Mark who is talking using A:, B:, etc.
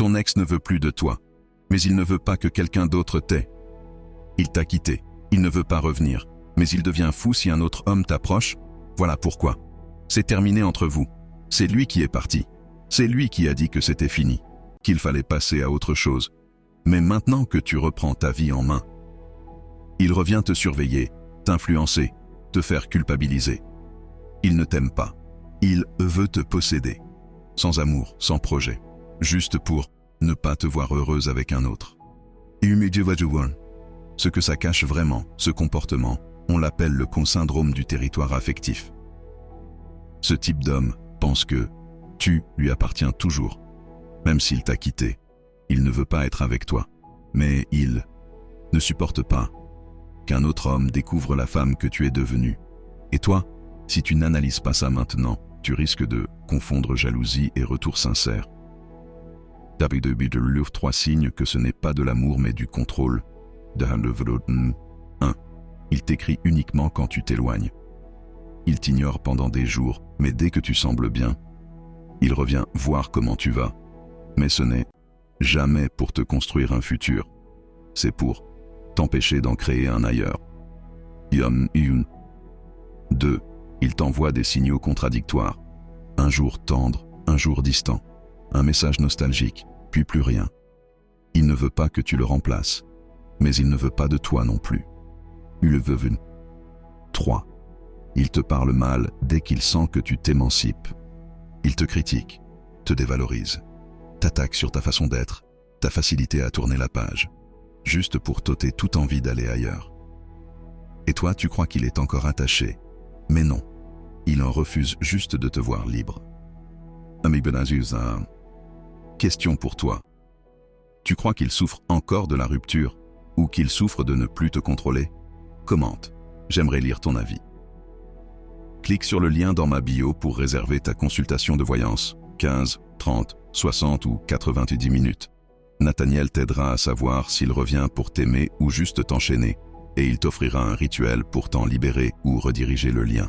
A: Ton ex ne veut plus de toi, mais il ne veut pas que quelqu'un d'autre t'ait. Il t'a quitté, il ne veut pas revenir, mais il devient fou si un autre homme t'approche. Voilà pourquoi. C'est terminé entre vous. C'est lui qui est parti. C'est lui qui a dit que c'était fini, qu'il fallait passer à autre chose. Mais maintenant que tu reprends ta vie en main, il revient te surveiller, t'influencer, te faire culpabiliser. Il ne t'aime pas. Il veut te posséder. Sans amour, sans projet. Juste pour ne pas te voir heureuse avec un autre. Ce que ça cache vraiment, ce comportement, on l'appelle le syndrome du territoire affectif. Ce type d'homme pense que tu lui appartiens toujours. Même s'il t'a quitté, il ne veut pas être avec toi. Mais il ne supporte pas qu'un autre homme découvre la femme que tu es devenue. Et toi, si tu n'analyses pas ça maintenant, tu risques de confondre jalousie et retour sincère. Trois signes que ce n'est pas de l'amour mais du contrôle. 1. Il t'écrit uniquement quand tu t'éloignes. Il t'ignore pendant des jours, mais dès que tu sembles bien, il revient voir comment tu vas. Mais ce n'est jamais pour te construire un futur. C'est pour t'empêcher d'en créer un ailleurs. 2. Il t'envoie des signaux contradictoires. Un jour tendre, un jour distant. Un message nostalgique, puis plus rien. Il ne veut pas que tu le remplaces, mais il ne veut pas de toi non plus. 3. Il te parle mal dès qu'il sent que tu t'émancipes. Il te critique, te dévalorise, t'attaque sur ta façon d'être, ta facilité à tourner la page, juste pour t'ôter toute envie d'aller ailleurs. Et toi, tu crois qu'il est encore attaché, mais non, il en refuse juste de te voir libre. Question pour toi. Tu crois qu'il souffre encore de la rupture ou qu'il souffre de ne plus te contrôler? Commente, j'aimerais lire ton avis. Clique sur le lien dans ma bio pour réserver ta consultation de voyance, 15, 30, 60 ou 90 minutes. Nathaniel t'aidera à savoir s'il revient pour t'aimer ou juste t'enchaîner, et il t'offrira un rituel pour t'en libérer ou rediriger le lien.